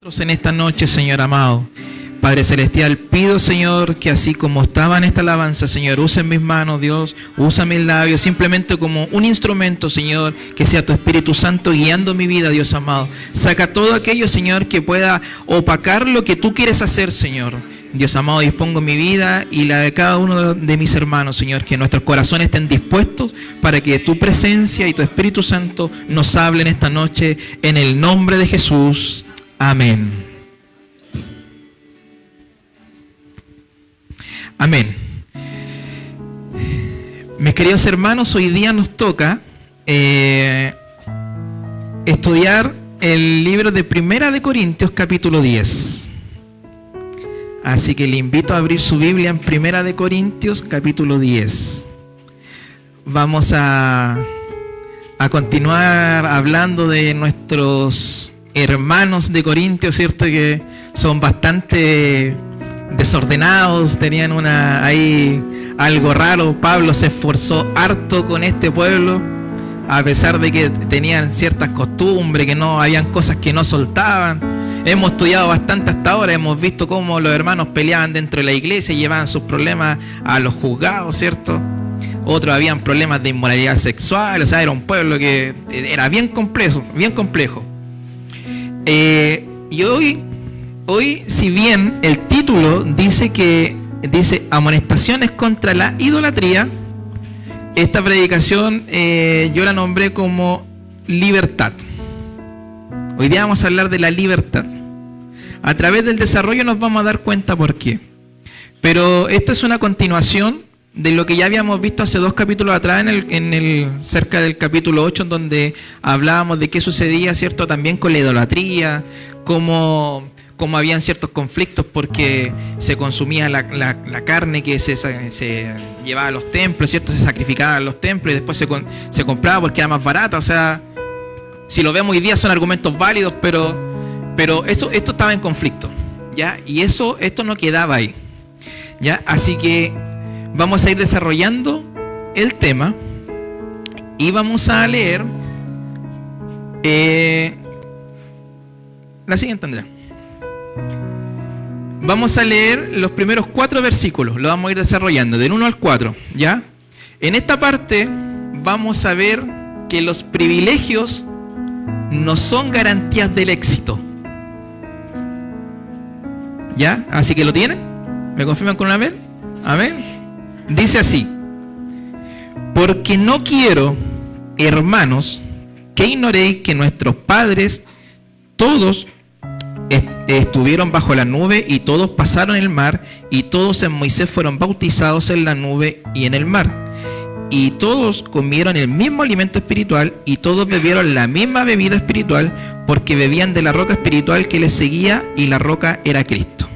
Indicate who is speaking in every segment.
Speaker 1: En esta noche, Señor amado, Padre Celestial, pido, Señor, que así como estaba en esta alabanza, Señor, usa mis manos, Dios, usa mis labios, simplemente como un instrumento, Señor, que sea tu Espíritu Santo guiando mi vida, Dios amado. Saca todo aquello, Señor, que pueda opacar lo que tú quieres hacer, Señor. Dios amado, dispongo mi vida y la de cada uno de mis hermanos, Señor, que nuestros corazones estén dispuestos para que tu presencia y tu Espíritu Santo nos hablen esta noche, en el nombre de Jesús. Amén. Amén. Mis queridos hermanos, hoy día nos toca estudiar el libro de Primera de Corintios, capítulo 10. Así que le invito a abrir su Biblia en Primera de Corintios, capítulo 10. Vamos a continuar hablando de nuestros hermanos de Corintios, ¿cierto? Que son bastante desordenados, tenían ahí algo raro. Pablo se esforzó harto con este pueblo, a pesar de que tenían ciertas costumbres, que no habían cosas que no soltaban. Hemos estudiado bastante hasta ahora, hemos visto cómo los hermanos peleaban dentro de la iglesia y llevaban sus problemas a los juzgados, ¿cierto? Otros habían problemas de inmoralidad sexual, o sea, era un pueblo que era bien complejo, bien complejo. Y hoy, si bien el título dice amonestaciones contra la idolatría, esta predicación yo la nombré como libertad. Hoy día vamos a hablar de la libertad. A través del desarrollo nos vamos a dar cuenta por qué. Pero esto es una continuación de lo que ya habíamos visto hace 2 capítulos atrás, cerca del capítulo 8, en donde hablábamos de qué sucedía, ¿cierto? También con la idolatría, cómo habían ciertos conflictos porque se consumía la carne que se llevaba a los templos, ¿cierto? Se sacrificaba en los templos y después se compraba porque era más barata. O sea, si lo vemos hoy día son argumentos válidos, pero esto estaba en conflicto, ¿ya? Y esto no quedaba ahí, ¿ya? Así que vamos a ir desarrollando el tema y vamos a leer la siguiente, Andrea. Vamos a leer los primeros 4 versículos, lo vamos a ir desarrollando, del 1 al 4, ¿ya? En esta parte vamos a ver que los privilegios no son garantías del éxito, ¿ya? Así que lo tienen. ¿Me confirman con un amén? Amén. Dice así: porque no quiero, hermanos, que ignoréis que nuestros padres todos estuvieron bajo la nube y todos pasaron el mar y todos en Moisés fueron bautizados en la nube y en el mar. Y todos comieron el mismo alimento espiritual y todos bebieron la misma bebida espiritual, porque bebían de la roca espiritual que les seguía, y la roca era Cristo.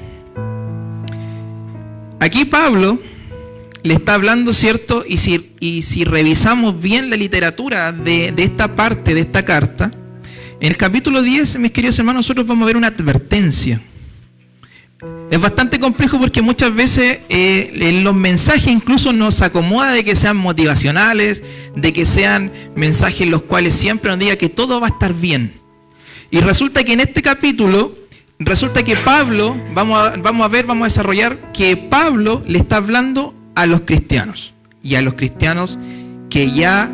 Speaker 1: Aquí Pablo le está hablando, ¿cierto? Y si revisamos bien la literatura de esta parte, de esta carta, en el capítulo 10, mis queridos hermanos, nosotros vamos a ver una advertencia. Es bastante complejo porque muchas veces en los mensajes incluso nos acomoda de que sean motivacionales, de que sean mensajes en los cuales siempre nos diga que todo va a estar bien. Y resulta que en este capítulo, resulta que Pablo, vamos a desarrollar que Pablo le está hablando a los cristianos. Y a los cristianos que ya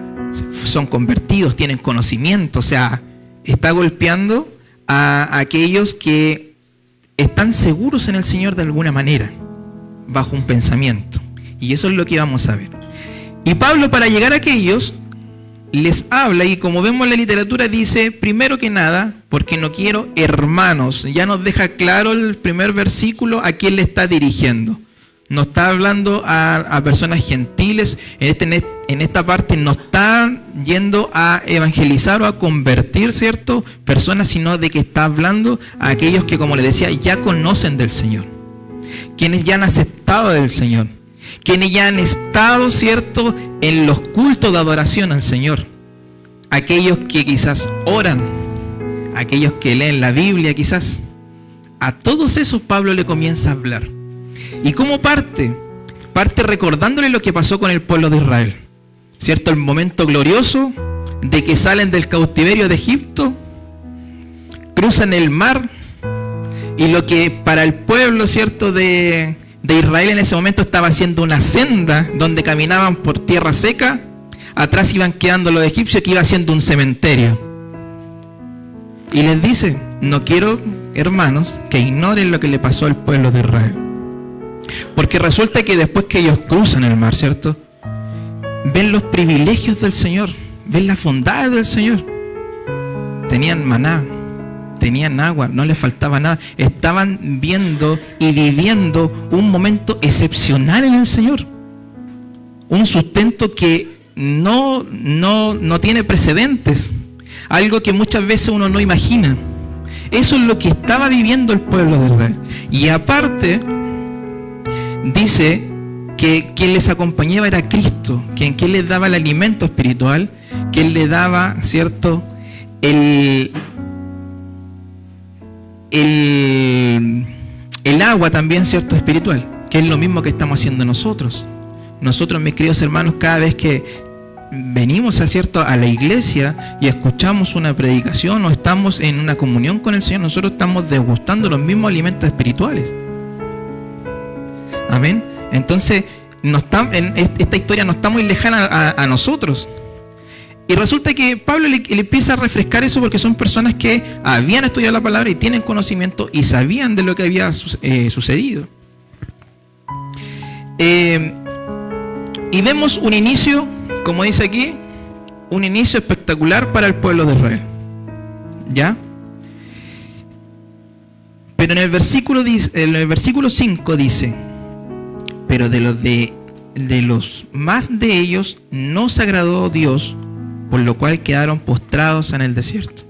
Speaker 1: son convertidos, tienen conocimiento, o sea, está golpeando a aquellos que están seguros en el Señor de alguna manera, bajo un pensamiento. Y eso es lo que vamos a ver. Y Pablo, para llegar a aquellos, les habla, y como vemos en la literatura, dice, primero que nada, porque no quiero, hermanos. Ya nos deja claro el primer versículo a quién le está dirigiendo. No está hablando a personas gentiles. En esta parte no está yendo a evangelizar o a convertir, ¿cierto?, personas, sino de que está hablando a aquellos que, como les decía, ya conocen del Señor, quienes ya han aceptado del Señor, quienes ya han estado, ¿cierto?, en los cultos de adoración al Señor, aquellos que quizás oran, aquellos que leen la Biblia quizás. A todos esos Pablo le comienza a hablar. ¿Y cómo parte? Parte recordándole lo que pasó con el pueblo de Israel, ¿cierto? El momento glorioso de que salen del cautiverio de Egipto, cruzan el mar, Y lo que para el pueblo, ¿cierto?, de Israel en ese momento estaba haciendo una senda donde caminaban por tierra seca, atrás iban quedando los egipcios, que iba haciendo un cementerio. Y les dice: no quiero, hermanos, que ignoren lo que le pasó al pueblo de Israel. Porque resulta que después que ellos cruzan el mar, ¿cierto?, ven los privilegios del Señor, ven las bondades del Señor. Tenían maná, tenían agua, no les faltaba nada. Estaban viendo y viviendo un momento excepcional en el Señor. Un sustento que no tiene precedentes. Algo que muchas veces uno no imagina. Eso es lo que estaba viviendo el pueblo de Israel. Y aparte, dice que quien les acompañaba era Cristo, quien les daba el alimento espiritual, quien le daba, ¿cierto?, el agua también, ¿cierto?, espiritual, que es lo mismo que estamos haciendo nosotros. Nosotros, mis queridos hermanos, cada vez que venimos a la iglesia y escuchamos una predicación o estamos en una comunión con el Señor, nosotros estamos degustando los mismos alimentos espirituales. Amén. Entonces, esta historia no está muy lejana a nosotros. Y resulta que Pablo le empieza a refrescar eso, porque son personas que habían estudiado la palabra y tienen conocimiento y sabían de lo que había sucedido. Y vemos un inicio, como dice aquí, un inicio espectacular para el pueblo de Israel. ¿Ya? Pero en el versículo 5 dice: pero de los más de ellos no se agradó Dios, por lo cual quedaron postrados en el desierto.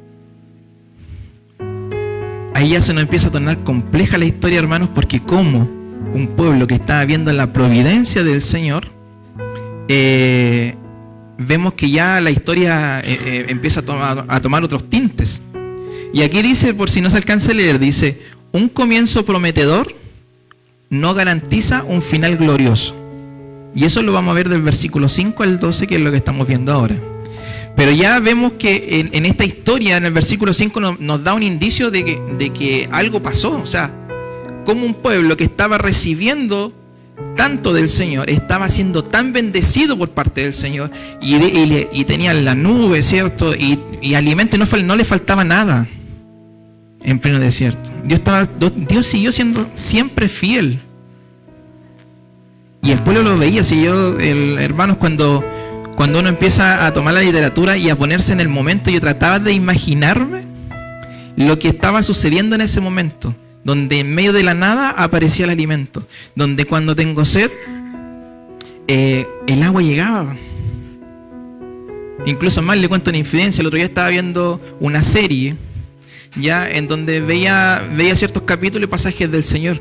Speaker 1: Ahí ya se nos empieza a tornar compleja la historia, hermanos, porque como un pueblo que estaba viendo la providencia del Señor, vemos que ya la historia empieza a tomar otros tintes. Y aquí dice, por si no se alcanza a leer, dice: un comienzo prometedor no garantiza un final glorioso. Y eso lo vamos a ver del versículo 5 al 12, que es lo que estamos viendo ahora. Pero ya vemos que en esta historia, en el versículo 5, nos da un indicio de que algo pasó. O sea, como un pueblo que estaba recibiendo tanto del Señor, estaba siendo tan bendecido por parte del Señor, y tenían la nube, ¿cierto?, y alimento, no le faltaba nada en pleno desierto. Dios siguió siendo siempre fiel. Y el pueblo lo veía. Hermanos, cuando uno empieza a tomar la literatura y a ponerse en el momento, yo trataba de imaginarme lo que estaba sucediendo en ese momento, donde en medio de la nada aparecía el alimento, donde cuando tengo sed, el agua llegaba. Incluso más, le cuento una infidencia. El otro día estaba viendo una serie, ya, en donde veía ciertos capítulos y pasajes del Señor,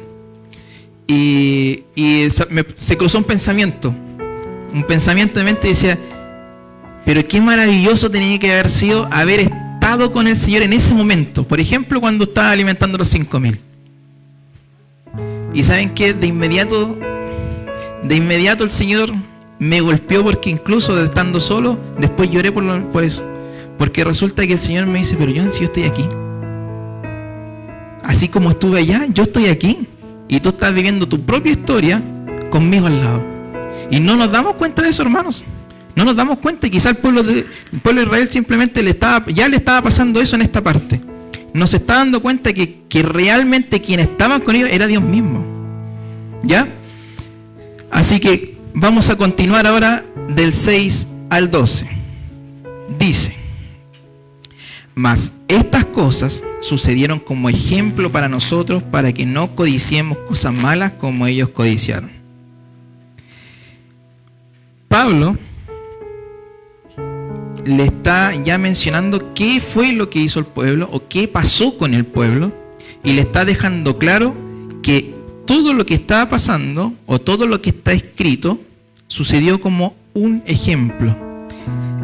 Speaker 1: y se cruzó un pensamiento de mente, y decía: pero qué maravilloso tenía que haber sido haber estado con el Señor en ese momento. Por ejemplo, cuando estaba alimentando a los 5,000. Y ¿saben qué? De inmediato el Señor me golpeó, porque incluso estando solo, después lloré por eso. Porque resulta que el Señor me dice: pero John, si yo estoy aquí, así como estuve allá, yo estoy aquí, y tú estás viviendo tu propia historia conmigo al lado. Y no nos damos cuenta de eso, hermanos. No nos damos cuenta. Y quizá el pueblo de Israel simplemente ya le estaba pasando eso en esta parte. No se está dando cuenta que realmente quien estaba con ellos era Dios mismo. ¿Ya? Así que vamos a continuar ahora del 6 al 12. Dice: mas estas cosas sucedieron como ejemplo para nosotros, para que no codiciemos cosas malas como ellos codiciaron. Pablo le está ya mencionando qué fue lo que hizo el pueblo, o qué pasó con el pueblo, y le está dejando claro que todo lo que estaba pasando, o todo lo que está escrito, sucedió como un ejemplo.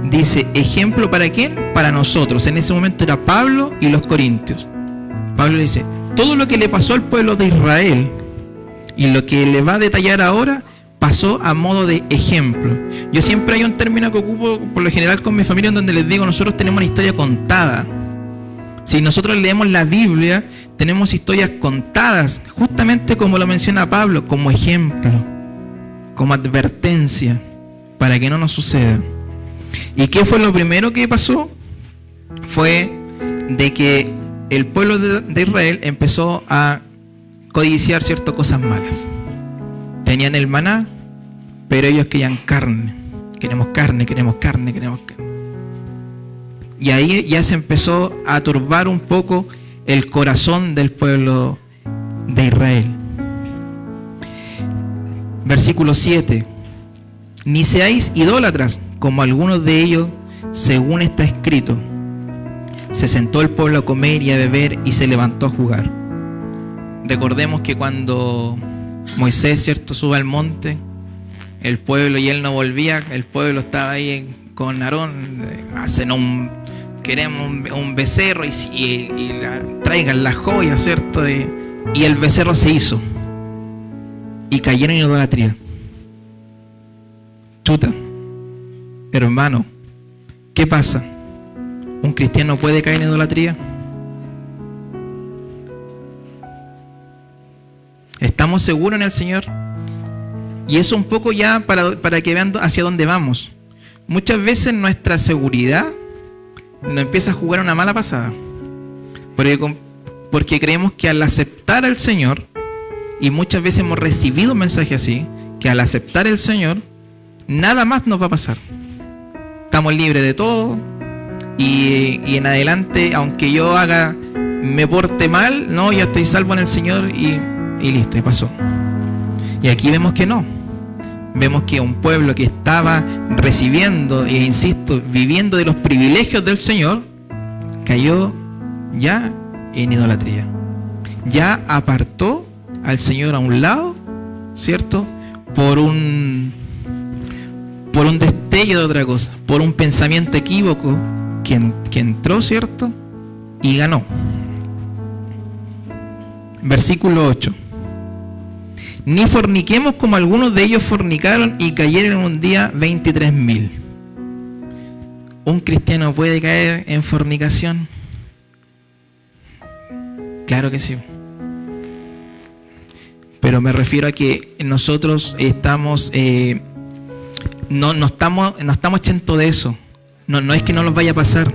Speaker 1: Dice: ¿ejemplo para quién? Para nosotros. En ese momento era Pablo y los corintios. Pablo le dice: todo lo que le pasó al pueblo de Israel, y lo que le va a detallar ahora, pasó a modo de ejemplo. Yo siempre hay un término que ocupo por lo general con mi familia, en donde les digo: nosotros tenemos una historia contada. Si nosotros leemos la Biblia, tenemos historias contadas, justamente como lo menciona Pablo, como ejemplo, como advertencia, para que no nos suceda. ¿Y qué fue lo primero que pasó? Fue de que el pueblo de Israel empezó a codiciar ciertas cosas malas. Tenían el maná, pero ellos querían carne. Queremos carne, queremos carne, queremos carne. Y ahí ya se empezó a turbar un poco el corazón del pueblo de Israel. Versículo 7. Ni seáis idólatras, como algunos de ellos, según está escrito. Se sentó el pueblo a comer y a beber y se levantó a jugar. Recordemos que cuando Moisés, ¿cierto?, sube al monte, el pueblo y él no volvía, el pueblo estaba ahí con Aarón, queremos un becerro y traigan la joya, ¿cierto? Y el becerro se hizo. Y cayeron en idolatría. Chuta, hermano, ¿qué pasa? ¿Un cristiano puede caer en idolatría? ¿Estamos seguros en el Señor? Y eso un poco ya para que vean hacia dónde vamos. Muchas veces nuestra seguridad nos empieza a jugar una mala pasada. Porque creemos que al aceptar al Señor, y muchas veces hemos recibido un mensaje así, que al aceptar al Señor, nada más nos va a pasar. Estamos libres de todo, y en adelante, aunque yo me porte mal, no, ya estoy salvo en el Señor y listo, y pasó. Y aquí vemos que no. Vemos que un pueblo que estaba recibiendo, e insisto, viviendo de los privilegios del Señor, cayó ya en idolatría. Ya apartó al Señor a un lado, ¿cierto? Por un destello de otra cosa, por un pensamiento equívoco que entró, ¿cierto? Y ganó. Versículo 8. Ni forniquemos como algunos de ellos fornicaron y cayeron en un día 23.000. ¿Un cristiano puede caer en fornicación? Claro que sí. Pero me refiero a que nosotros estamos, no estamos exentos de eso. No es que no nos vaya a pasar.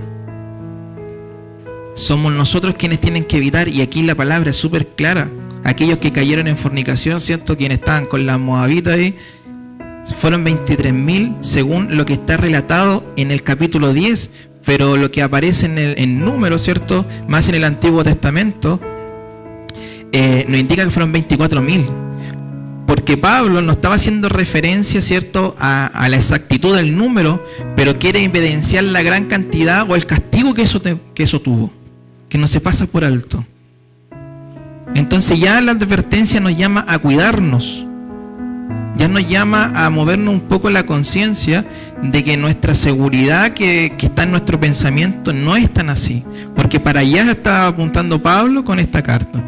Speaker 1: Somos nosotros quienes tienen que evitar, y aquí la palabra es súper clara. Aquellos que cayeron en fornicación, ¿cierto?, quienes estaban con la moabita ahí, fueron 23.000 según lo que está relatado en el capítulo 10, pero lo que aparece en número, ¿cierto?, más en el Antiguo Testamento, nos indica que fueron 24.000, porque Pablo no estaba haciendo referencia, ¿cierto?, a la exactitud del número, pero quiere evidenciar la gran cantidad o el castigo que eso tuvo, que no se pasa por alto. Entonces ya la advertencia nos llama a cuidarnos, ya nos llama a movernos un poco la conciencia de que nuestra seguridad que está en nuestro pensamiento no es tan así, porque para allá estaba apuntando Pablo con esta carta.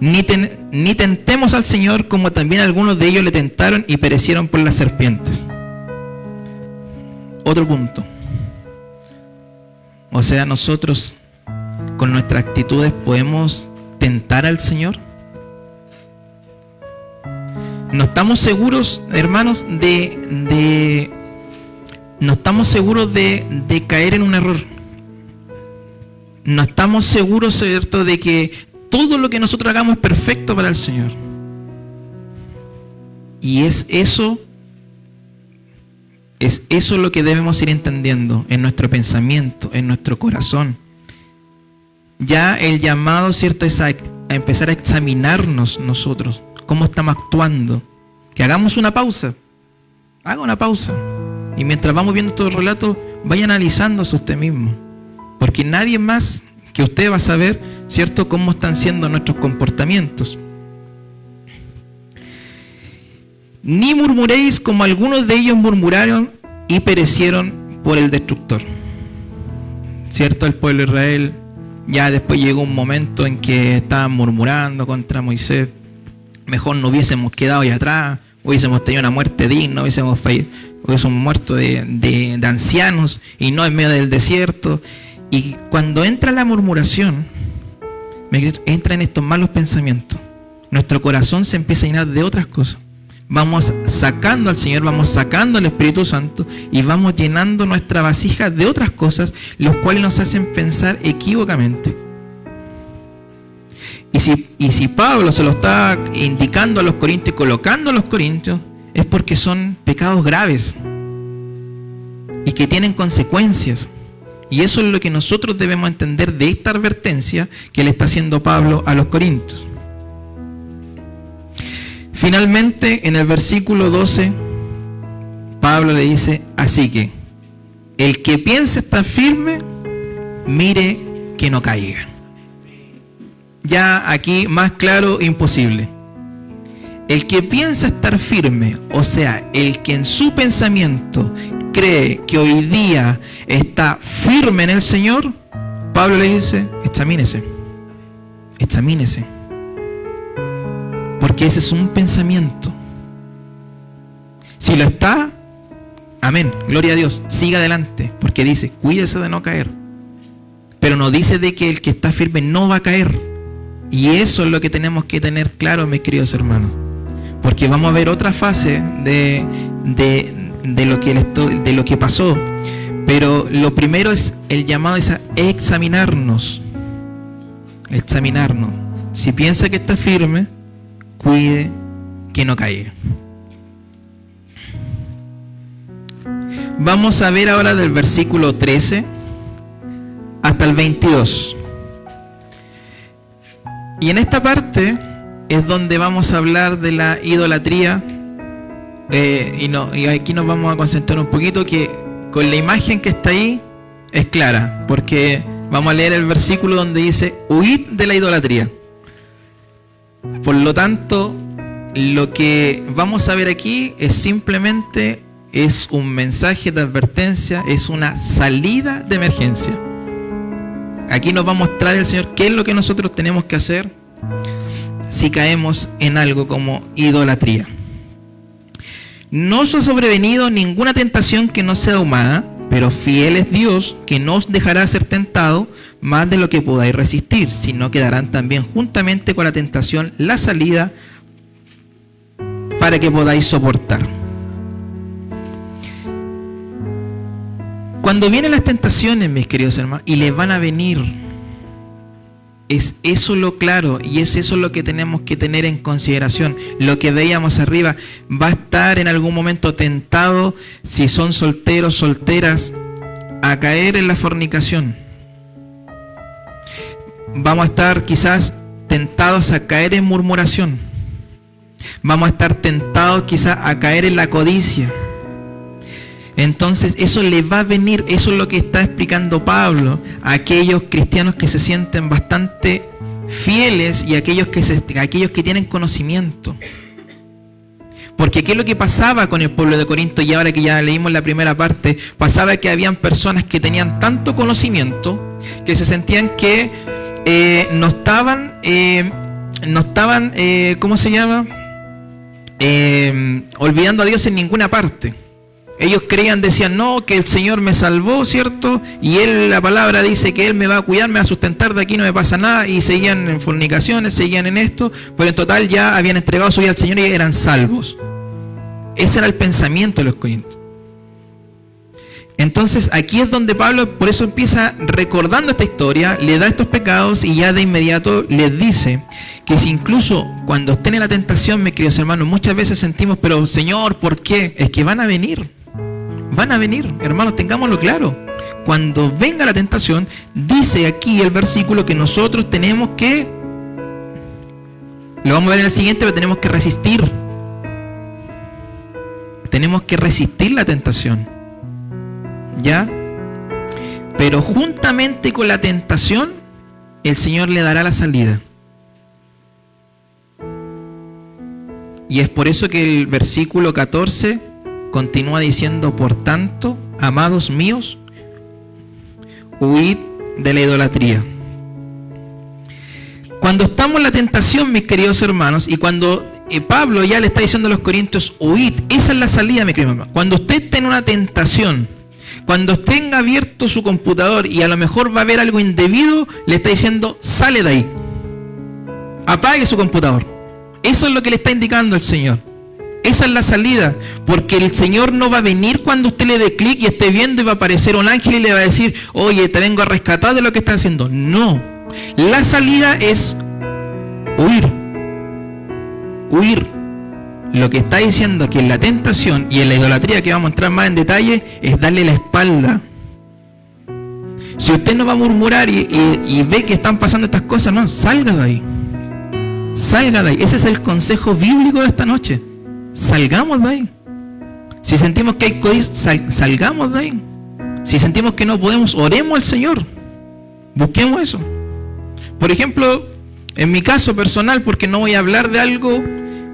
Speaker 1: Ni tentemos al Señor como también algunos de ellos le tentaron y perecieron por las serpientes. Otro punto. O sea, nosotros con nuestras actitudes podemos tentar al Señor. No estamos seguros, hermanos, no estamos seguros de caer en un error. No estamos seguros, ¿cierto?, de que todo lo que nosotros hagamos es perfecto para el Señor. Y es eso lo que debemos ir entendiendo en nuestro pensamiento, en nuestro corazón. Ya el llamado, ¿cierto?, es a empezar a examinarnos nosotros, cómo estamos actuando. Que hagamos una pausa. Haga una pausa. Y mientras vamos viendo todo el relato, vaya analizándose usted mismo. Porque nadie más que usted va a saber, ¿cierto?, cómo están siendo nuestros comportamientos. Ni murmuréis como algunos de ellos murmuraron y perecieron por el destructor. ¿Cierto? El pueblo de Israel ya después llegó un momento en que estaban murmurando contra Moisés. Mejor no hubiésemos quedado ahí atrás, hubiésemos tenido una muerte digna, hubiésemos muerto de ancianos y no en medio del desierto. Y cuando entra la murmuración, entran estos malos pensamientos. Nuestro corazón se empieza a llenar de otras cosas. Vamos sacando al Señor, vamos sacando al Espíritu Santo y vamos llenando nuestra vasija de otras cosas, los cuales nos hacen pensar equívocamente. Y si Pablo se lo está indicando a los corintios y colocando a los corintios, es porque son pecados graves y que tienen consecuencias. Y eso es lo que nosotros debemos entender de esta advertencia que le está haciendo Pablo a los corintios. Finalmente, en el versículo 12, Pablo le dice, así que, el que piense estar firme, mire que no caiga. Ya aquí más claro, imposible. El que piensa estar firme, o sea, el que en su pensamiento cree que hoy día está firme en el Señor, Pablo le dice, examínese. Porque ese es un pensamiento. Si lo está, amén, gloria a Dios, siga adelante, porque dice, cuídese de no caer. Pero no dice de que el que está firme no va a caer. Y eso es lo que tenemos que tener claro, mis queridos hermanos. Porque vamos a ver otra fase de lo que pasó. Pero lo primero es el llamado es a examinarnos. Examinarnos. Si piensa que está firme, cuide que no caiga. Vamos a ver ahora del versículo 13 hasta el 22. Y en esta parte es donde vamos a hablar de la idolatría. Y aquí nos vamos a concentrar un poquito, que con la imagen que está ahí es clara, porque vamos a leer el versículo donde dice, huid de la idolatría. Por lo tanto, lo que vamos a ver aquí es simplemente un mensaje de advertencia, es una salida de emergencia. Aquí nos va a mostrar el Señor qué es lo que nosotros tenemos que hacer si caemos en algo como idolatría. No os ha sobrevenido ninguna tentación que no sea humana, pero fiel es Dios, que no os dejará ser tentado más de lo que podáis resistir, sino que darán también juntamente con la tentación la salida para que podáis soportar. Cuando vienen las tentaciones, mis queridos hermanos, y les van a venir, es eso lo claro, y es eso lo que tenemos que tener en consideración. Lo que veíamos arriba, va a estar en algún momento tentado, si son solteros, solteras, a caer en la fornicación. Vamos a estar quizás tentados a caer en murmuración. Vamos a estar tentados quizás a caer en la codicia. Entonces eso le va a venir, eso es lo que está explicando Pablo a aquellos cristianos que se sienten bastante fieles y a aquellos que tienen conocimiento. Porque ¿qué es lo que pasaba con el pueblo de Corinto? Y ahora que ya leímos la primera parte, pasaba que habían personas que tenían tanto conocimiento que se sentían que no estaban, ¿cómo se llama? Olvidando a Dios en ninguna parte. Ellos creían, decían, no, que el Señor me salvó, ¿cierto? Y Él, la palabra dice que Él me va a cuidar, me va a sustentar, de aquí no me pasa nada. Y seguían en fornicaciones, seguían en esto, pero en total ya habían entregado su vida al Señor y eran salvos. Ese era el pensamiento de los corintios. Entonces aquí es donde Pablo, por eso empieza recordando esta historia, le da estos pecados y ya de inmediato les dice que si incluso cuando estén en la tentación, mis queridos hermanos, muchas veces sentimos, pero Señor, ¿por qué? Es que van a venir. Van a venir, hermanos, tengámoslo claro. Cuando venga la tentación, dice aquí el versículo que nosotros tenemos que, lo vamos a ver en el siguiente, pero tenemos que resistir. Tenemos que resistir la tentación. ¿Ya? Pero juntamente con la tentación, el Señor le dará la salida. Y es por eso que el versículo 14 continúa diciendo, por tanto, amados míos, huid de la idolatría. Cuando estamos en la tentación, mis queridos hermanos, y cuando Pablo ya le está diciendo a los corintios, huid, esa es la salida, mi querido hermano. Cuando usted está en una tentación, Cuando tenga abierto su computador y a lo mejor va a ver algo indebido, le está diciendo, sale de ahí. Apague su computador. Eso es lo que le está indicando el Señor. Esa es la salida, porque el Señor no va a venir cuando usted le dé clic y esté viendo y va a aparecer un ángel y le va a decir, oye, te vengo a rescatar de lo que estás haciendo. No. La salida es huir. Huir. Lo que está diciendo aquí en la tentación y en la idolatría, que vamos a entrar más en detalle, es darle la espalda. Si usted no va a murmurar y ve que están pasando estas cosas, no, salga de ahí. Salga de ahí. Ese es el consejo bíblico de esta noche. Salgamos de ahí. Si sentimos que hay cosas, salgamos de ahí. Si sentimos que no podemos, oremos al Señor. Busquemos eso. Por ejemplo, en mi caso personal, porque no voy a hablar de algo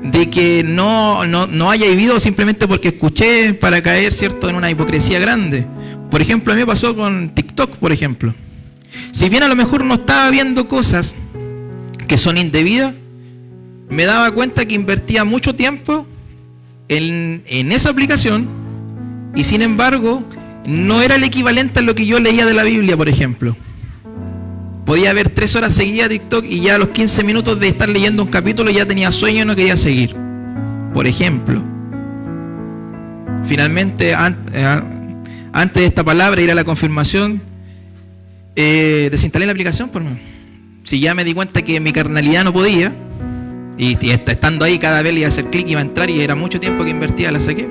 Speaker 1: de que no haya vivido simplemente porque escuché para caer, ¿cierto?, en una hipocresía grande. Por ejemplo, a mí me pasó con TikTok, por ejemplo. Si bien a lo mejor no estaba viendo cosas que son indebidas, me daba cuenta que invertía mucho tiempo en esa aplicación y sin embargo no era el equivalente a lo que yo leía de la Biblia, por ejemplo. Podía ver 3 horas seguidas TikTok y ya a los 15 minutos de estar leyendo un capítulo ya tenía sueño y no quería seguir. Por ejemplo. Finalmente, antes de esta palabra, ir a la confirmación, desinstalé la aplicación. Si ya me di cuenta que mi carnalidad no podía, y estando ahí cada vez le iba a hacer clic, iba a entrar y era mucho tiempo que invertía, la saqué.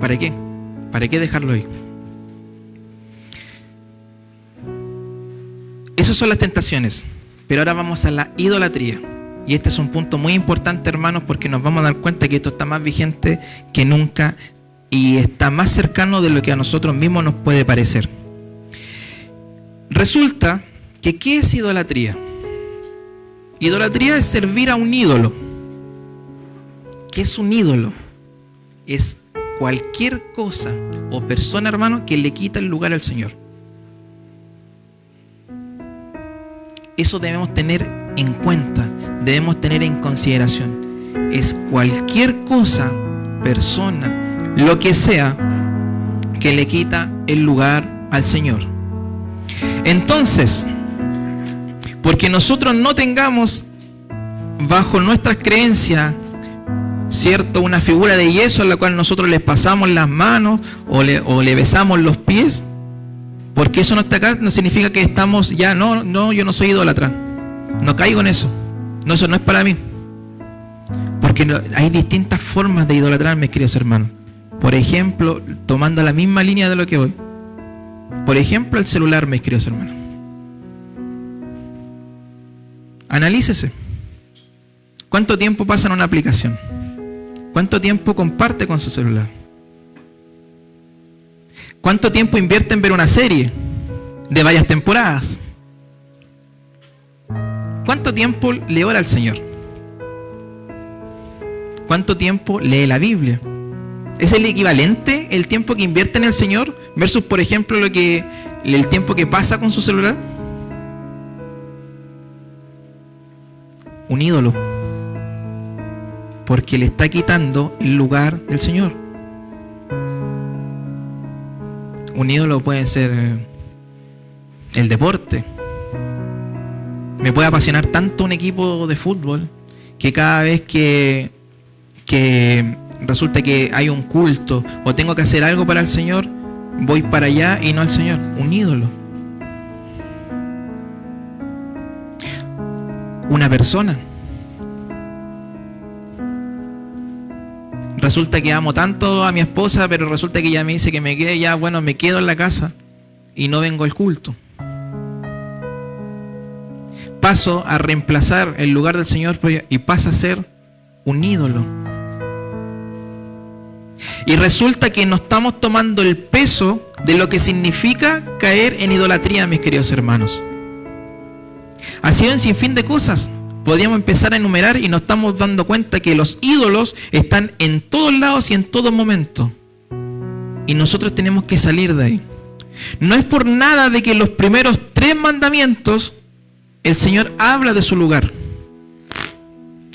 Speaker 1: ¿Para qué? ¿Para qué dejarlo ahí? Esas son las tentaciones. Pero ahora vamos a la idolatría. Y este es un punto muy importante, hermanos, porque nos vamos a dar cuenta que esto está más vigente que nunca y está más cercano de lo que a nosotros mismos nos puede parecer. Resulta que, ¿qué es idolatría? Idolatría es servir a un ídolo. ¿Qué es un ídolo? Es cualquier cosa o persona, hermano, que le quita el lugar al Señor. Eso debemos tener en cuenta, debemos tener en consideración. Es cualquier cosa, persona, lo que sea, que le quita el lugar al Señor. Entonces, porque nosotros no tengamos bajo nuestras creencias, ¿cierto?, una figura de yeso a la cual nosotros les pasamos las manos o le besamos los pies, porque eso no está acá, no significa que estamos ya, no, yo no soy idólatra, no caigo en eso, no, eso no es para mí, porque hay distintas formas de idolatrar, mis queridos hermanos. Por ejemplo, tomando la misma línea de lo que hoy, por ejemplo, el celular, mis queridos hermanos. Analícese. ¿Cuánto tiempo pasa en una aplicación? ¿Cuánto tiempo comparte con su celular? ¿Cuánto tiempo invierte en ver una serie de varias temporadas? ¿Cuánto tiempo le ora al Señor? ¿Cuánto tiempo lee la Biblia? ¿Es el equivalente el tiempo que invierte en el Señor versus, por ejemplo, el tiempo que pasa con su celular? Un ídolo, porque le está quitando el lugar del Señor. Un ídolo puede ser el deporte. Me puede apasionar tanto un equipo de fútbol que cada vez que resulta que hay un culto o tengo que hacer algo para el Señor, voy para allá y no al Señor. Un ídolo. Una persona. Resulta que amo tanto a mi esposa, pero resulta que ella me dice que me quede ya, bueno, me quedo en la casa y no vengo al culto. Paso a reemplazar el lugar del Señor y pasa a ser un ídolo. Y resulta que no estamos tomando el peso de lo que significa caer en idolatría, mis queridos hermanos. Ha sido un sinfín de cosas. Podríamos empezar a enumerar y nos estamos dando cuenta que los ídolos están en todos lados y en todo momento. Y nosotros tenemos que salir de ahí. No es por nada de que los primeros 3 mandamientos el Señor habla de su lugar.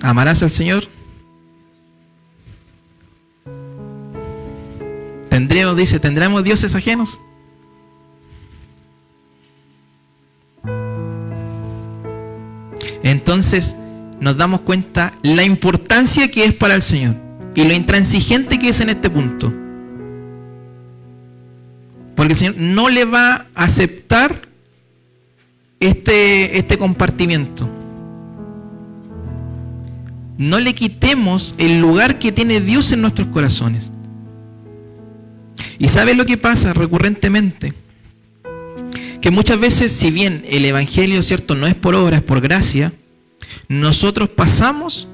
Speaker 1: Amarás al Señor, ¿Tendremos dioses ajenos? Entonces nos damos cuenta la importancia que es para el Señor y lo intransigente que es en este punto. Porque el Señor no le va a aceptar este compartimiento. No le quitemos el lugar que tiene Dios en nuestros corazones. ¿Y sabe lo que pasa recurrentemente? Que muchas veces, si bien el Evangelio, ¿cierto?, no es por obra, es por gracia, nosotros pasamos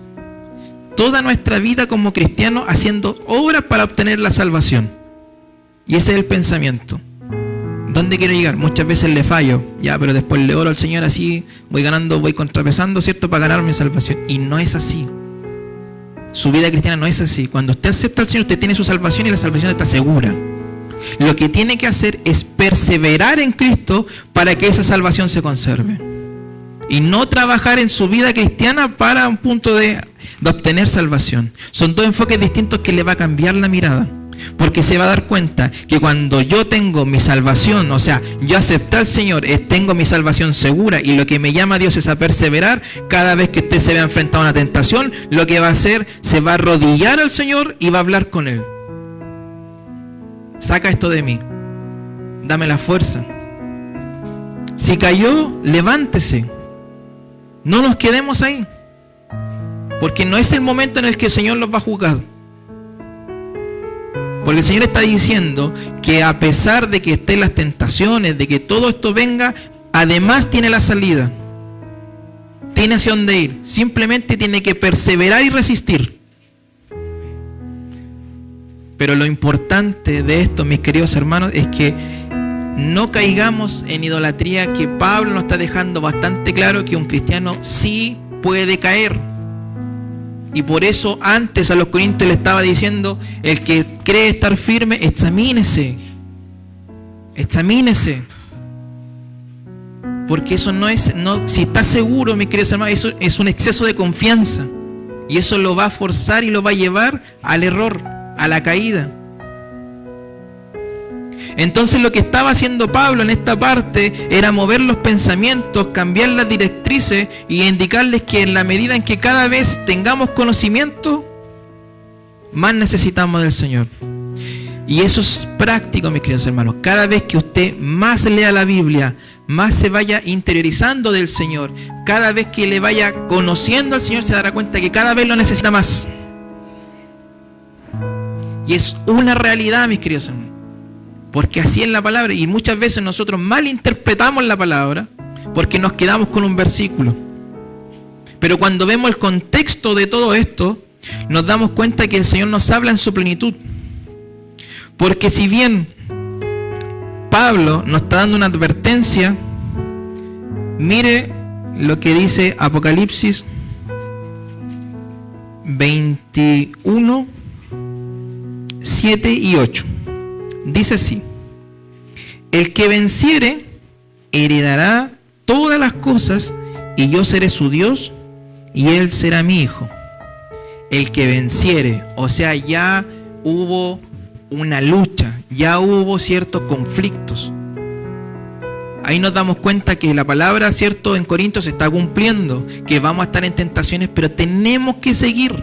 Speaker 1: toda nuestra vida como cristianos haciendo obras para obtener la salvación. Y ese es el pensamiento. ¿Dónde quiero llegar? Muchas veces le fallo, ya, pero después le oro al Señor, así voy ganando, voy contrapesando, ¿cierto?, para ganar mi salvación. Y no es así. Su vida cristiana no es así. Cuando usted acepta al Señor, usted tiene su salvación y la salvación está segura. Lo que tiene que hacer es perseverar en Cristo para que esa salvación se conserve. Y no trabajar en su vida cristiana para un punto de obtener salvación. Son dos enfoques distintos que le va a cambiar la mirada. Porque se va a dar cuenta que cuando yo tengo mi salvación, o sea, yo acepté al Señor, tengo mi salvación segura, y lo que me llama a Dios es a perseverar. Cada vez que usted se vea enfrentado a una tentación, lo que va a hacer, se va a arrodillar al Señor y va a hablar con Él. Saca esto de mí, dame la fuerza. Si cayó, levántese. No nos quedemos ahí, porque no es el momento en el que el Señor los va a juzgar. Porque el Señor está diciendo que a pesar de que estén las tentaciones, de que todo esto venga, además tiene la salida. Tiene hacia dónde ir. Simplemente tiene que perseverar y resistir. Pero lo importante de esto, mis queridos hermanos, es que no caigamos en idolatría, que Pablo nos está dejando bastante claro que un cristiano sí puede caer. Y por eso antes a los corintios le estaba diciendo, el que cree estar firme, examínese. Examínese. Porque eso si está seguro, mis queridos hermanos, eso es un exceso de confianza. Y eso lo va a forzar y lo va a llevar al error, a la caída. Entonces lo que estaba haciendo Pablo en esta parte era mover los pensamientos, cambiar las directrices y indicarles que en la medida en que cada vez tengamos conocimiento, más necesitamos del Señor. Y eso es práctico, mis queridos hermanos. Cada vez que usted más lea la Biblia, más se vaya interiorizando del Señor, cada vez que le vaya conociendo al Señor, se dará cuenta que cada vez lo necesita más. Y es una realidad, mis queridos hermanos. Porque así es la palabra, y muchas veces nosotros malinterpretamos la palabra porque nos quedamos con un versículo. Pero cuando vemos el contexto de todo esto, nos damos cuenta que el Señor nos habla en su plenitud. Porque si bien Pablo nos está dando una advertencia, mire lo que dice Apocalipsis 21, 7 y 8. Dice así: el que venciere heredará todas las cosas, y yo seré su Dios y él será mi hijo. El que venciere, o sea, ya hubo una lucha, ya hubo ciertos conflictos. Ahí nos damos cuenta que la palabra, cierto, en Corintios se está cumpliendo, que vamos a estar en tentaciones, pero tenemos que seguir.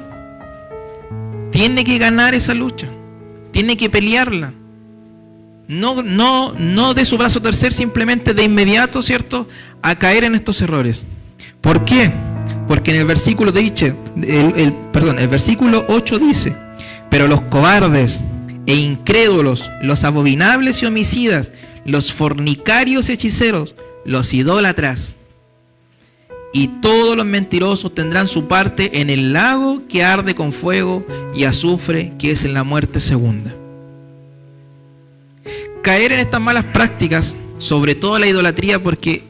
Speaker 1: Tiene que ganar esa lucha, tiene que pelearla. No de su brazo a torcer simplemente de inmediato, ¿cierto?, a caer en estos errores. ¿Por qué? Porque en el versículo el versículo 8 dice: pero los cobardes e incrédulos, los abominables y homicidas, los fornicarios y hechiceros, los idólatras y todos los mentirosos tendrán su parte en el lago que arde con fuego y azufre, que es en la muerte segunda. Caer en estas malas prácticas, sobre todo la idolatría, ¿por qué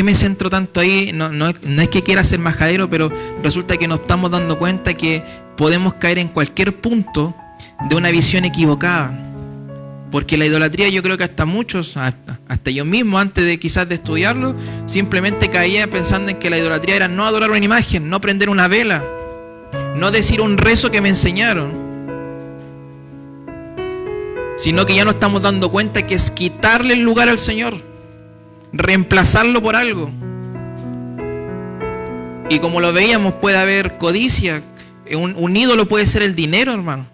Speaker 1: me centro tanto ahí? No es que quiera ser majadero, pero resulta que nos estamos dando cuenta que podemos caer en cualquier punto de una visión equivocada. Porque la idolatría, yo creo que hasta muchos, hasta yo mismo, antes de quizás de estudiarlo, simplemente caía pensando en que la idolatría era no adorar una imagen, no prender una vela, no decir un rezo que me enseñaron. sino que ya nos estamos dando cuenta que es quitarle el lugar al Señor, reemplazarlo por algo. Y como lo veíamos, puede haber codicia. Un ídolo puede ser el dinero, hermano.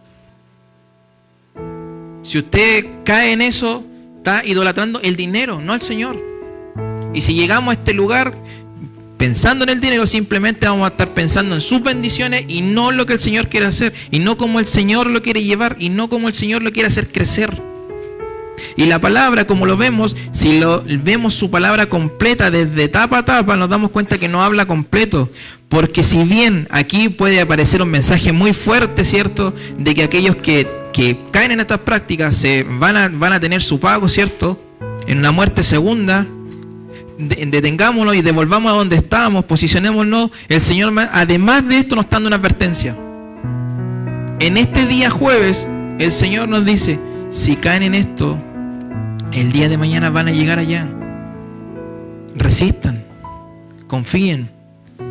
Speaker 1: Si usted cae en eso, está idolatrando el dinero, no al Señor. Y si llegamos a este lugar pensando en el dinero, simplemente vamos a estar pensando en sus bendiciones y no en lo que el Señor quiere hacer, y no como el Señor lo quiere llevar, y no como el Señor lo quiere hacer crecer. Y la palabra, como lo vemos, si vemos su palabra completa desde tapa a tapa, nos damos cuenta que no habla completo. Porque si bien aquí puede aparecer un mensaje muy fuerte, ¿cierto?, de que aquellos que caen en estas prácticas van a tener su pago, ¿cierto?, en una muerte segunda. Detengámonos y devolvamos a donde estábamos, posicionémonos. El Señor, además de esto, nos está dando una advertencia. En este día jueves, el Señor nos dice: si caen en esto, el día de mañana van a llegar allá. Resistan, confíen,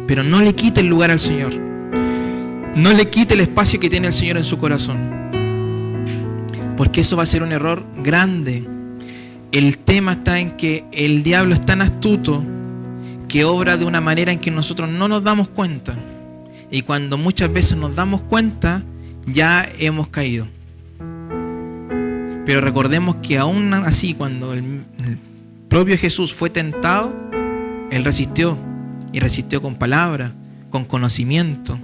Speaker 1: pero no le quite el lugar al Señor. No le quite el espacio que tiene el Señor en su corazón, porque eso va a ser un error grande. El tema está en que el diablo es tan astuto que obra de una manera en que nosotros no nos damos cuenta. Y cuando muchas veces nos damos cuenta, ya hemos caído. Pero recordemos que aún así, cuando el propio Jesús fue tentado, Él resistió. Y resistió con palabra, con conocimiento.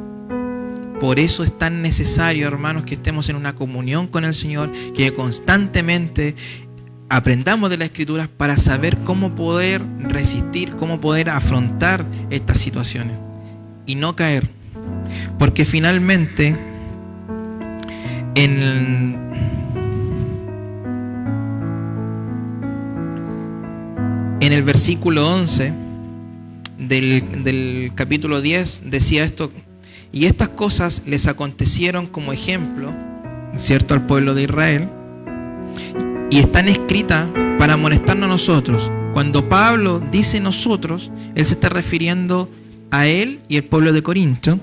Speaker 1: Por eso es tan necesario, hermanos, que estemos en una comunión con el Señor, que constantemente aprendamos de las Escrituras para saber cómo poder resistir, cómo poder afrontar estas situaciones y no caer. Porque finalmente en el versículo 11 del capítulo 10 decía esto: y estas cosas les acontecieron como ejemplo, ¿cierto?, al pueblo de Israel, y están escritas para amonestarnos a nosotros. Cuando Pablo dice nosotros, él se está refiriendo a él y el pueblo de Corinto.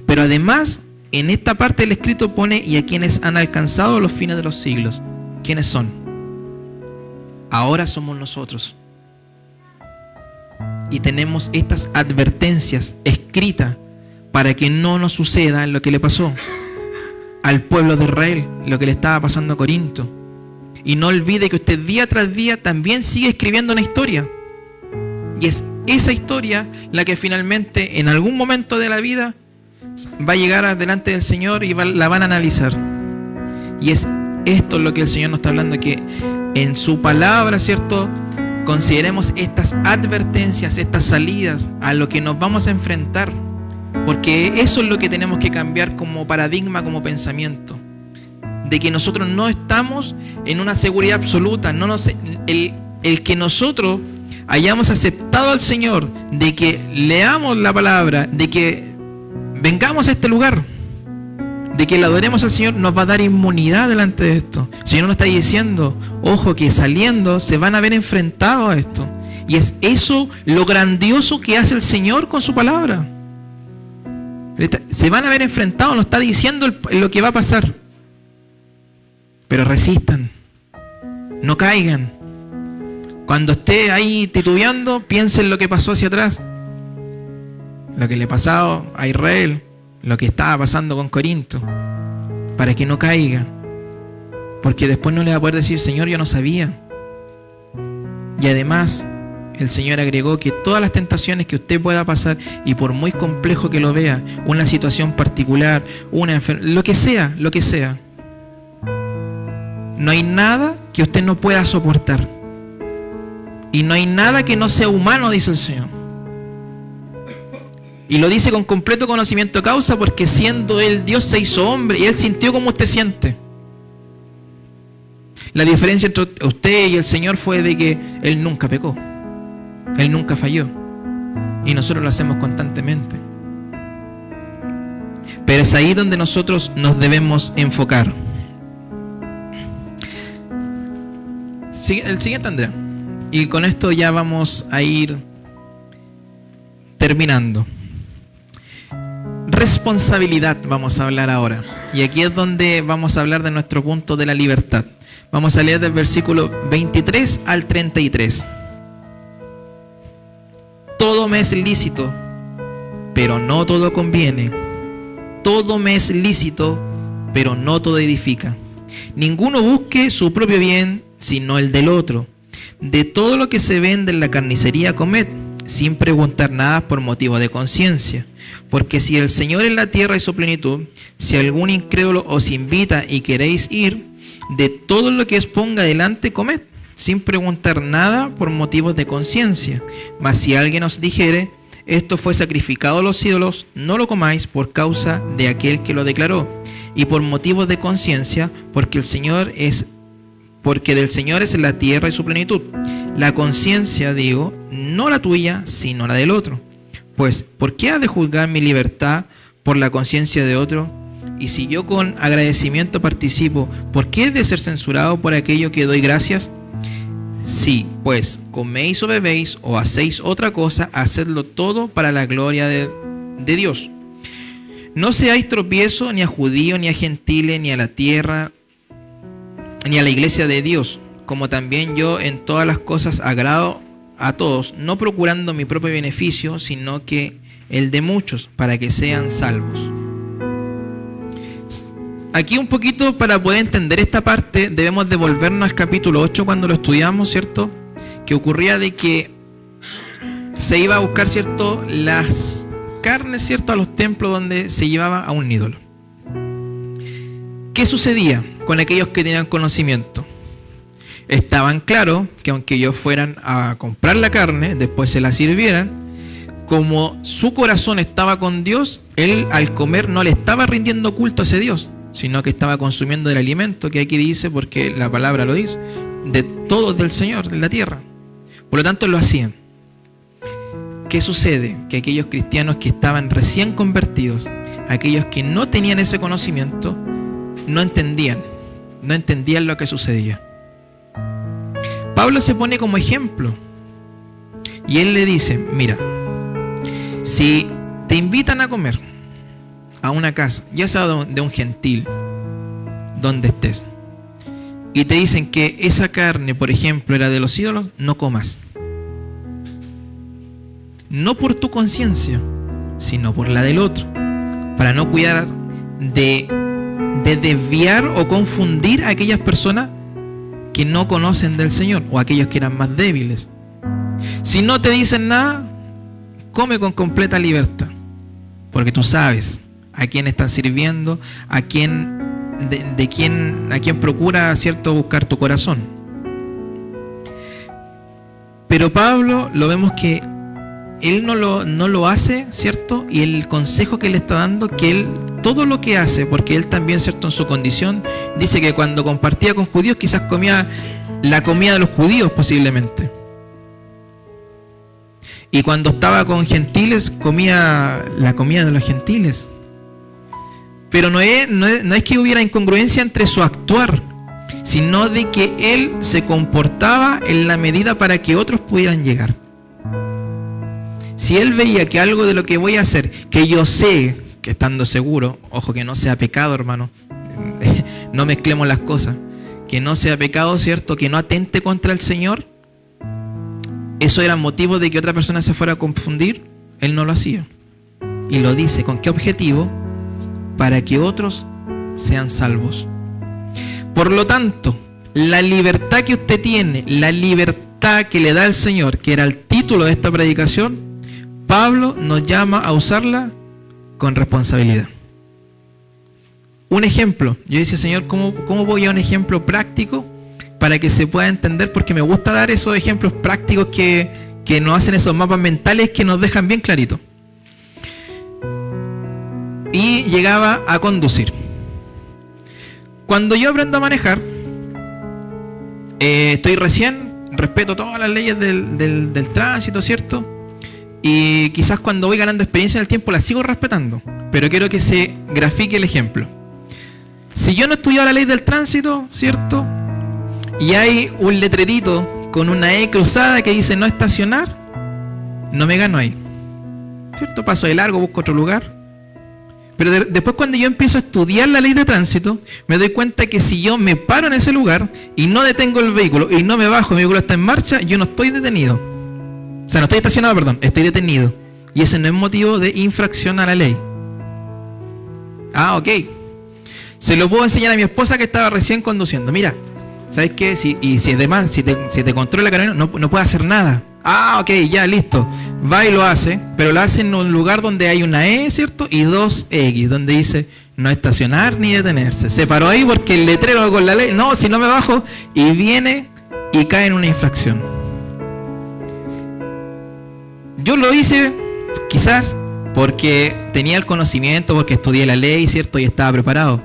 Speaker 1: Pero además, en esta parte del escrito pone: y a quienes han alcanzado los fines de los siglos. ¿Quiénes son? Ahora somos nosotros. Y tenemos estas advertencias escritas para que no nos suceda lo que le pasó al pueblo de Israel, lo que le estaba pasando a Corinto. Y no olvide que usted día tras día también sigue escribiendo una historia. Y es esa historia la que finalmente en algún momento de la vida va a llegar delante del Señor y la van a analizar. Y es esto lo que el Señor nos está hablando, que en su palabra, ¿cierto?, consideremos estas advertencias, estas salidas a lo que nos vamos a enfrentar. Porque eso es lo que tenemos que cambiar como paradigma, como pensamiento. De que nosotros no estamos en una seguridad absoluta. El que nosotros hayamos aceptado al Señor, de que leamos la palabra, de que vengamos a este lugar, de que le adoremos al Señor, nos va a dar inmunidad delante de esto. El Señor nos está diciendo: ojo, que saliendo se van a ver enfrentados a esto. Y es eso lo grandioso que hace el Señor con su palabra. Se van a ver enfrentados, nos está diciendo lo que va a pasar. Pero resistan, no caigan. Cuando esté ahí titubeando, piense en lo que pasó hacia atrás, lo que le pasó a Israel, lo que estaba pasando con Corinto, para que no caiga. Porque después no le va a poder decir: Señor, yo no sabía. Y además el Señor agregó que todas las tentaciones que usted pueda pasar, y por muy complejo que lo vea, una situación particular, una enfermedad, lo que sea, no hay nada que usted no pueda soportar. Y no hay nada que no sea humano, dice el Señor. Y lo dice con completo conocimiento de causa, porque siendo Él Dios se hizo hombre y Él sintió como usted siente. La diferencia entre usted y el Señor fue de que Él nunca pecó. Él nunca falló. Y nosotros lo hacemos constantemente. Pero es ahí donde nosotros nos debemos enfocar. El siguiente, Andrea. Y con esto ya vamos a ir terminando. responsabilidad vamos a hablar ahora. Y aquí es donde vamos a hablar de nuestro punto de la libertad. Vamos a leer del versículo 23 al 33. Todo me es lícito, pero no todo conviene. Todo me es lícito, pero no todo edifica. Ninguno busque su propio bien, sino el del otro. De todo lo que se vende en la carnicería comed, sin preguntar nada por motivo de conciencia. Porque si el Señor es la tierra y su plenitud, si algún incrédulo os invita y queréis ir, de todo lo que os ponga delante comed, sin preguntar nada por motivos de conciencia. Mas si alguien os dijere, esto fue sacrificado a los ídolos, no lo comáis por causa de aquel que lo declaró, y por motivos de conciencia, porque del Señor es la tierra y su plenitud. La conciencia, digo, no la tuya, sino la del otro. Pues, ¿por qué ha de juzgar mi libertad por la conciencia de otro? Y si yo con agradecimiento participo, ¿por qué he de ser censurado por aquello que doy gracias? Si, pues, coméis o bebéis o hacéis otra cosa, hacedlo todo para la gloria de Dios. No seáis tropiezo ni a judío, ni a gentile, ni a la tierra, ni a la iglesia de Dios, como también yo en todas las cosas agrado a todos, no procurando mi propio beneficio, sino que el de muchos, para que sean salvos. Aquí un poquito, para poder entender esta parte, debemos devolvernos al capítulo 8 cuando lo estudiamos, ¿cierto? Que ocurría de que se iba a buscar, ¿cierto?, las carnes, ¿cierto?, a los templos donde se llevaba a un ídolo. ¿Qué sucedía con aquellos que tenían conocimiento? Estaban claros que aunque ellos fueran a comprar la carne, después se la sirvieran, como su corazón estaba con Dios, él al comer no le estaba rindiendo culto a ese Dios, sino que estaba consumiendo el alimento que aquí dice, porque la palabra lo dice, de todos del Señor, de la tierra. Por lo tanto lo hacían. ¿Qué sucede? Que aquellos cristianos que estaban recién convertidos, aquellos que no tenían ese conocimiento, no entendían lo que sucedía. Pablo se pone como ejemplo y él le dice, mira, si te invitan a comer a una casa, ya sea de un gentil, donde estés, y te dicen que esa carne, por ejemplo, era de los ídolos, no comas. No por tu conciencia, sino por la del otro, para no cuidar de desviar o confundir a aquellas personas que no conocen del Señor, o aquellos que eran más débiles. Si no te dicen nada, come con completa libertad, porque tú sabes a quién están sirviendo, a quién procura, ¿cierto?, buscar tu corazón. Pero Pablo lo vemos que él no lo hace, ¿cierto? Y el consejo que le está dando, que él todo lo que hace, porque él también, ¿cierto?, en su condición, dice que cuando compartía con judíos quizás comía la comida de los judíos posiblemente. Y cuando estaba con gentiles comía la comida de los gentiles. Pero no es que hubiera incongruencia entre su actuar, sino de que él se comportaba en la medida para que otros pudieran llegar. Si él veía que algo de lo que voy a hacer, que yo sé, que estando seguro, ojo, que no sea pecado, hermano, no mezclemos las cosas, que no sea pecado, ¿cierto?, que no atente contra el Señor, eso era motivo de que otra persona se fuera a confundir, él no lo hacía. Y lo dice, ¿con qué objetivo? Para que otros sean salvos. Por lo tanto, la libertad que usted tiene, la libertad que le da el Señor, que era el título de esta predicación, Pablo nos llama a usarla con responsabilidad. Un ejemplo, yo decía, Señor, ¿cómo voy a un ejemplo práctico para que se pueda entender? Porque me gusta dar esos ejemplos prácticos que nos hacen esos mapas mentales que nos dejan bien clarito. Y llegaba a conducir. Cuando yo aprendo a manejar, estoy recién, respeto todas las leyes del tránsito, ¿cierto? Y quizás cuando voy ganando experiencia en el tiempo las sigo respetando, pero quiero que se grafique el ejemplo. Si yo no he estudiado la ley del tránsito, ¿cierto?, y hay un letrerito con una E cruzada que dice no estacionar, no me gano ahí, ¿cierto? Paso de largo, busco otro lugar. Pero después cuando yo empiezo a estudiar la ley de tránsito, me doy cuenta que si yo me paro en ese lugar y no detengo el vehículo y no me bajo, mi vehículo está en marcha, yo no estoy detenido. O sea, no estoy estacionado, perdón, estoy detenido. Y ese no es motivo de infracción a la ley. Ah, ok. Se lo puedo enseñar a mi esposa que estaba recién conduciendo. Mira, ¿sabes qué? Si además, si te controla el carabinero, no puede hacer nada. Ah, ok, ya, listo. Va y lo hace, pero lo hace en un lugar donde hay una E, ¿cierto? Y dos X, donde dice no estacionar ni detenerse. Se paró ahí porque el letrero con la ley, no, si no me bajo, y viene y cae en una infracción. Yo lo hice quizás porque tenía el conocimiento, porque estudié la ley, ¿cierto? Y estaba preparado.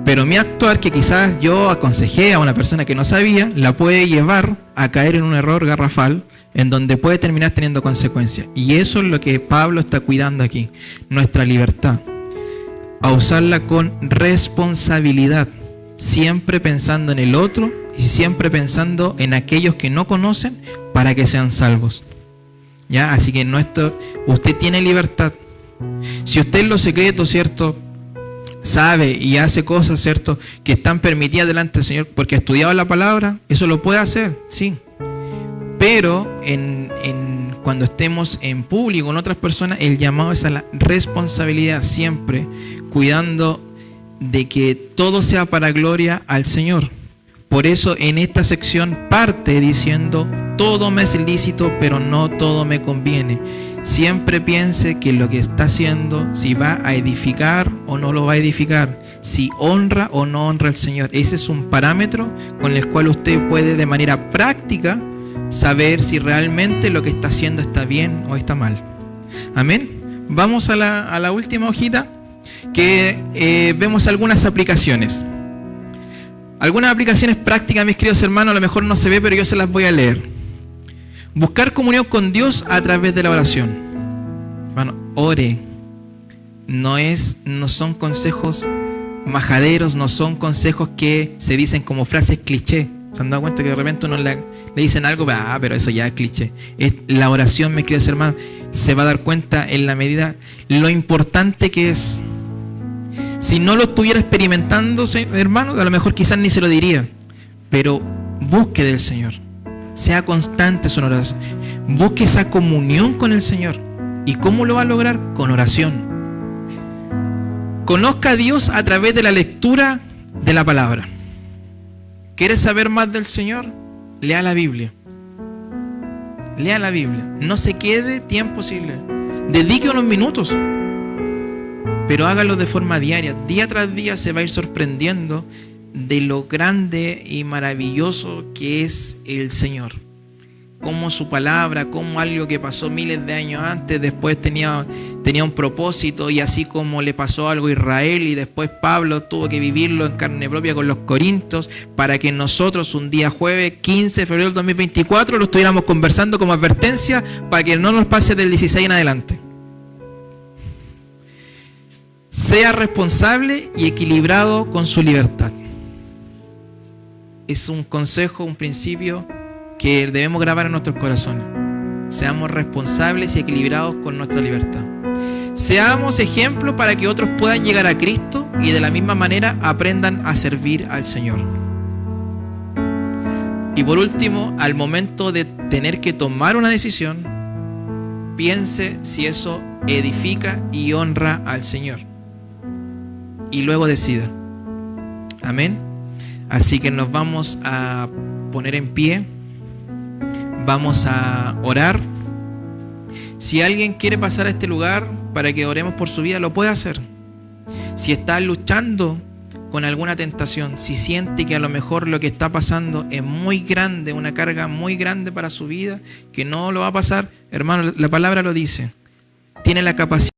Speaker 1: Pero mi actuar, que quizás yo aconsejé a una persona que no sabía, la puede llevar a caer en un error garrafal en donde puede terminar teniendo consecuencias. Y eso es lo que Pablo está cuidando aquí, nuestra libertad. A usarla con responsabilidad, siempre pensando en el otro y siempre pensando en aquellos que no conocen para que sean salvos. ¿Ya? Así que usted tiene libertad. Si usted en lo secreto, ¿cierto?, sabe y hace cosas, ¿cierto?, que están permitidas delante del Señor porque ha estudiado la palabra, eso lo puede hacer, sí. Pero cuando estemos en público con otras personas, el llamado es a la responsabilidad, siempre cuidando de que todo sea para gloria al Señor. Por eso en esta sección parte diciendo: todo me es lícito, pero no todo me conviene. Siempre piense que lo que está haciendo, si va a edificar o no lo va a edificar, si honra o no honra al Señor. Ese es un parámetro con el cual usted puede de manera práctica saber si realmente lo que está haciendo está bien o está mal. Amén. Vamos a la última hojita, que vemos algunas aplicaciones. Algunas aplicaciones prácticas, mis queridos hermanos, a lo mejor no se ve, pero yo se las voy a leer. Buscar comunión con Dios a través de la oración. Bueno, ore. No son consejos majaderos, no son consejos que se dicen como frases cliché. ¿Se han dado cuenta que de repente uno le dicen algo? Pero eso ya es cliché. Es la oración, mis queridos hermanos, se va a dar cuenta en la medida lo importante que es. Si no lo estuviera experimentando, hermano, a lo mejor quizás ni se lo diría. Pero busque del Señor. Sea constante en su oración. Busque esa comunión con el Señor. ¿Y cómo lo va a lograr? Con oración. Conozca a Dios a través de la lectura de la palabra. ¿Quieres saber más del Señor? Lea la Biblia. Lea la Biblia. No se quede tiempo sin leer. Dedique unos minutos. Pero hágalo de forma diaria. Día tras día se va a ir sorprendiendo de lo grande y maravilloso que es el Señor. Como su palabra, como algo que pasó miles de años antes, después tenía un propósito, y así como le pasó algo a Israel y después Pablo tuvo que vivirlo en carne propia con los corintios, para que nosotros un día jueves 15 de febrero del 2024 lo estuviéramos conversando como advertencia para que no nos pase del 16 en adelante. Sea responsable y equilibrado con su libertad. Es un consejo, un principio que debemos grabar en nuestros corazones. Seamos responsables y equilibrados con nuestra libertad. Seamos ejemplo para que otros puedan llegar a Cristo y de la misma manera aprendan a servir al Señor. Y por último, al momento de tener que tomar una decisión, piense si eso edifica y honra al Señor. Y luego decida. Amén. Así que nos vamos a poner en pie. Vamos a orar. Si alguien quiere pasar a este lugar para que oremos por su vida, lo puede hacer. Si está luchando con alguna tentación, si siente que a lo mejor lo que está pasando es muy grande, una carga muy grande para su vida, que no lo va a pasar, hermano, la palabra lo dice. Tiene la capacidad